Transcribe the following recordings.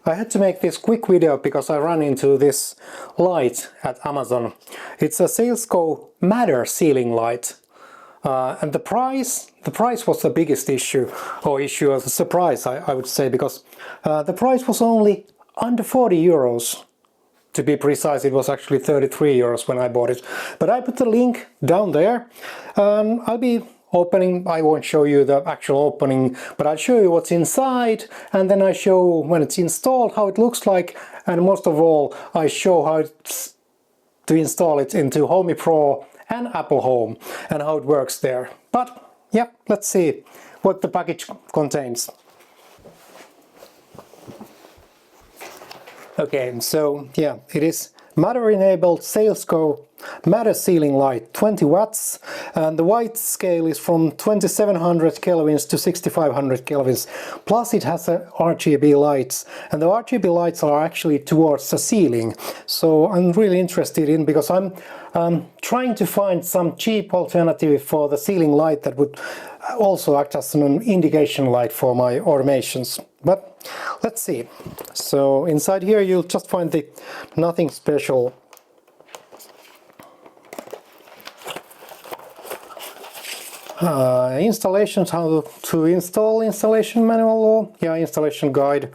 I had to make this quick video because I ran into this light at Amazon. It's a Salesco Matter ceiling light. And the price was the biggest issue, or issue of surprise, I would say, because the price was only under 40 euros. To be precise, it was actually 33 euros when I bought it. But I put the link down there. I'll be opening, I won't show you the actual opening, but I'll show you what's inside, and then I show when it's installed how it looks like, and most of all I show how to install it into Homey Pro and Apple Home and how it works there. But yeah, let's see what the package contains. Okay, so yeah, it is Matter enabled Salesco Matter ceiling light, 20 watts, and the white scale is from 2700 kelvins to 6500 kelvins. Plus it has RGB lights, and the RGB lights are actually towards the ceiling. So I'm really interested in, because I'm trying to find some cheap alternative for the ceiling light that would also act as an indication light for my automations. But let's see. So inside here you'll just find the nothing special installations, how to install installation manual, or yeah, installation guide,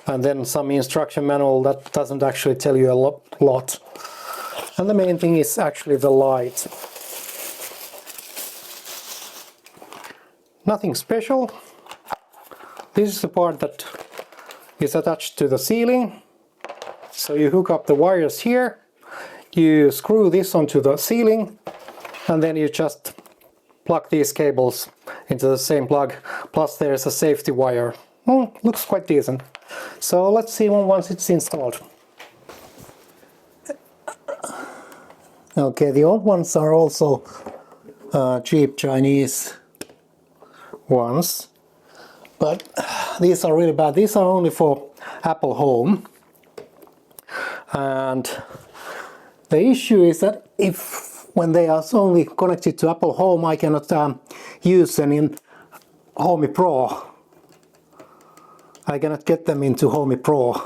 and then some instruction manual that doesn't actually tell you a lot. And the main thing is actually the light. Nothing special. This is the part that is attached to the ceiling. So you hook up the wires here, you screw this onto the ceiling, and then you just plug these cables into the same plug, plus there's a safety wire. Looks quite decent. So let's see once it's installed. Okay, the old ones are also cheap Chinese ones, but these are really bad. These are only for Apple Home, and the issue is that when they are only connected to Apple Home, I cannot use them in Homey Pro. I cannot get them into Homey Pro.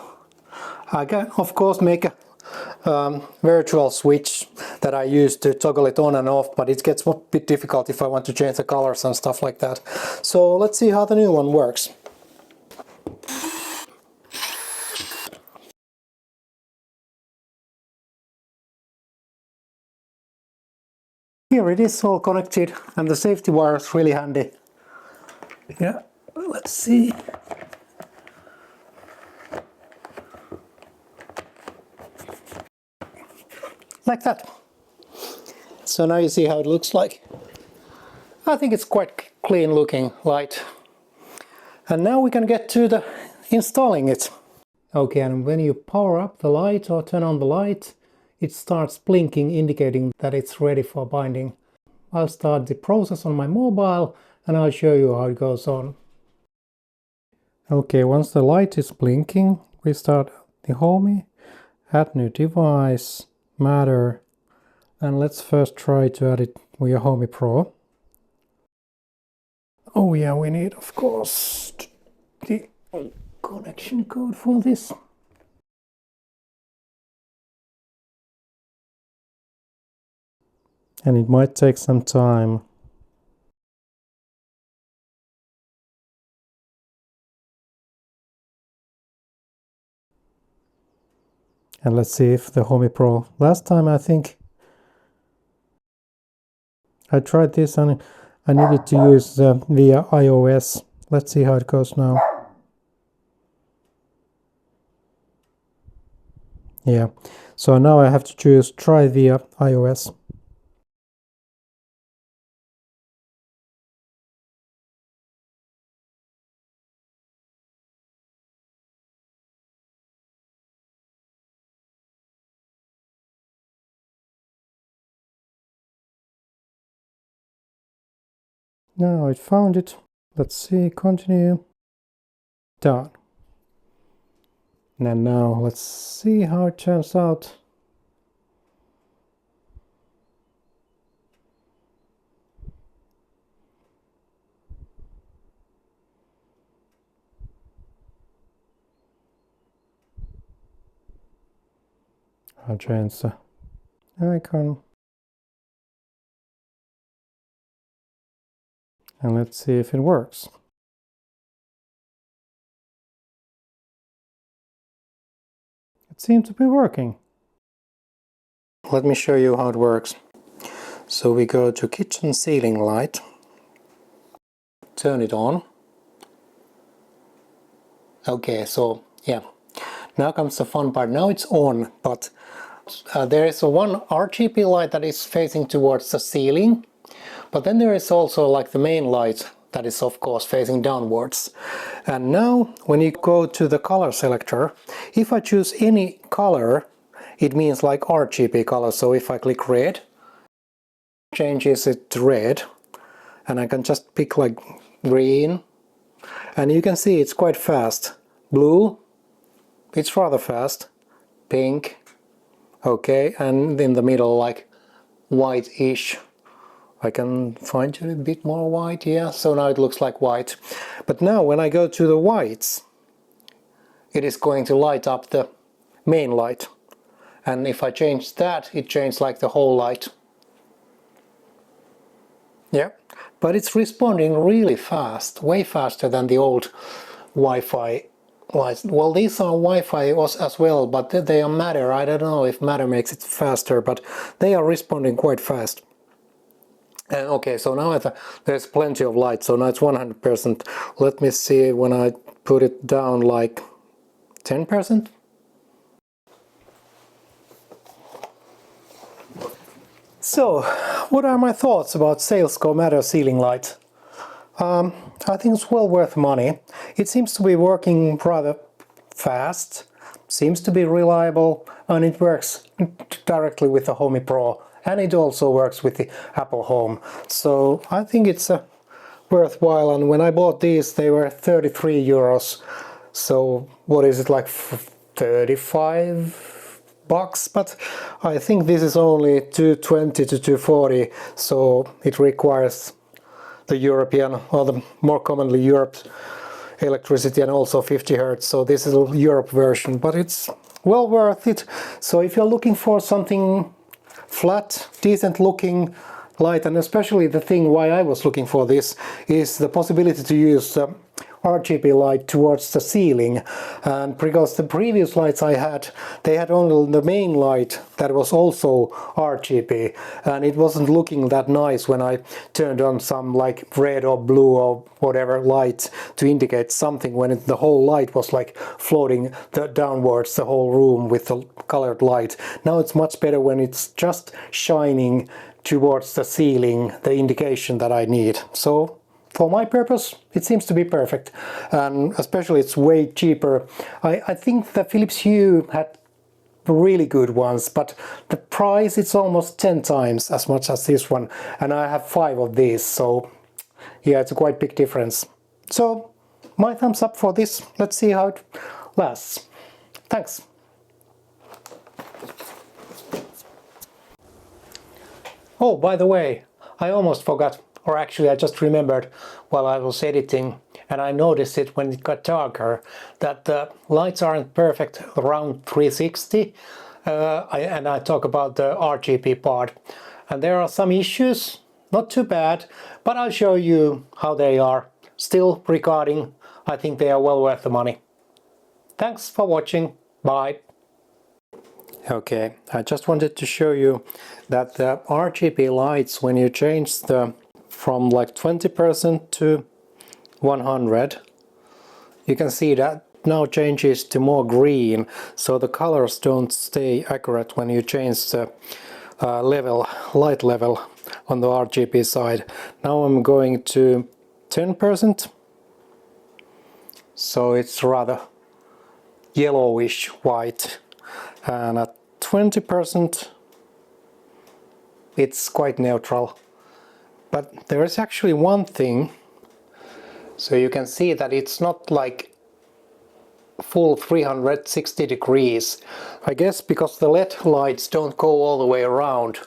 I can of course make a virtual switch that I use to toggle it on and off, but it gets a bit difficult if I want to change the colors and stuff like that. So let's see how the new one works. Here it is all connected, and the safety wire is really handy. Yeah, let's see. Like that. So now you see how it looks like. I think it's quite clean looking light. And now we can get to the installing it. Okay, and when you power up the light or turn on the light, it starts blinking, indicating that it's ready for binding. I'll start the process on my mobile and I'll show you how it goes on. Okay, once the light is blinking, we start the Homey, add new device, Matter, and let's first try to add it via Homey Pro. Oh yeah, we need of course the connection code for this. And it might take some time. And let's see if the Homey Pro. Last time I think I tried this and I needed to use via iOS. Let's see how it goes now. Yeah, so now I have to choose try via iOS. Now it found it. Let's see, continue. Done. And now let's see how it turns out. I'll change the icon. And let's see if it works. It seems to be working. Let me show you how it works. So we go to kitchen ceiling light, turn it on. Okay, so yeah, now comes the fun part. Now it's on, but there is one RGB light that is facing towards the ceiling, but then there is also like the main light that is of course facing downwards. And now when you go to the color selector, if I choose any color, it means like RGB color. So if I click red, changes it to red, and I can just pick like green, and you can see it's quite fast. Blue, it's rather fast. Pink, okay, and in the middle like white-ish. I can find it a bit more white, yeah, so now it looks like white. But now when I go to the whites, it is going to light up the main light. And if I change that, it changes like the whole light. Yeah, but it's responding really fast, way faster than the old Wi-Fi lights. Well, these are Wi-Fi as well, but they are Matter. I don't know if Matter makes it faster, but they are responding quite fast. And okay, so now there's plenty of light, so now it's 100%. Let me see when I put it down like 10%. So, what are my thoughts about Salesco Matter ceiling light? I think it's well worth money. It seems to be working rather fast, seems to be reliable, and it works directly with the Homey Pro, and it also works with the Apple Home. So I think it's worthwhile, and when I bought these they were 33 euros. So what is it, like 35 bucks? But I think this is only 220 to 240, so it requires the European, or the more commonly Europe electricity, and also 50 Hertz. So this is a Europe version, but it's well worth it. So if you're looking for something flat, decent looking light, and especially the thing why I was looking for this is the possibility to use RGB light towards the ceiling, and because the previous lights I had, they had only the main light that was also RGB, and it wasn't looking that nice when I turned on some like red or blue or whatever light to indicate something, when the whole light was like floating downwards the whole room with the colored light. Now it's much better when it's just shining towards the ceiling, the indication that I need. So for my purpose, it seems to be perfect, and especially it's way cheaper. I think the Philips Hue had really good ones, but the price, it's almost 10 times as much as this one, and I have 5 of these, so yeah, it's a quite big difference. So my thumbs up for this. Let's see how it lasts. Thanks. Oh, by the way, I almost forgot, or actually I just remembered while I was editing, and I noticed it when it got darker, that the lights aren't perfect around 360, and I talk about the RGB part. And there are some issues, not too bad, but I'll show you how they are. Still regarding, I think they are well worth the money. Thanks for watching, bye. Okay, I just wanted to show you that the RGB lights, when you change the from like 20% to 100, you can see that now changes to more green, so the colors don't stay accurate when you change the light level on the RGB side. Now I'm going to 10%, so it's rather yellowish white, and at 20% it's quite neutral. But there is actually one thing, so you can see that it's not like full 360 degrees. I guess because the LED lights don't go all the way around.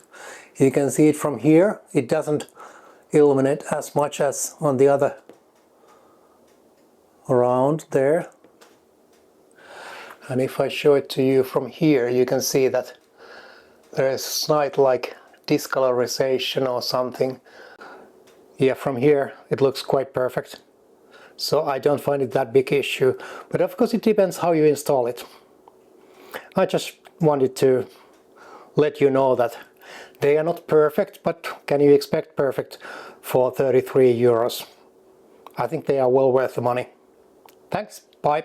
You can see it from here, it doesn't illuminate as much as on the other around there. And if I show it to you from here, you can see that there is slight like discolorization or something. Yeah, from here it looks quite perfect. So I don't find it that big issue, but of course it depends how you install it. I just wanted to let you know that they are not perfect, but can you expect perfect for 33 euros? I think they are well worth the money. Thanks, bye.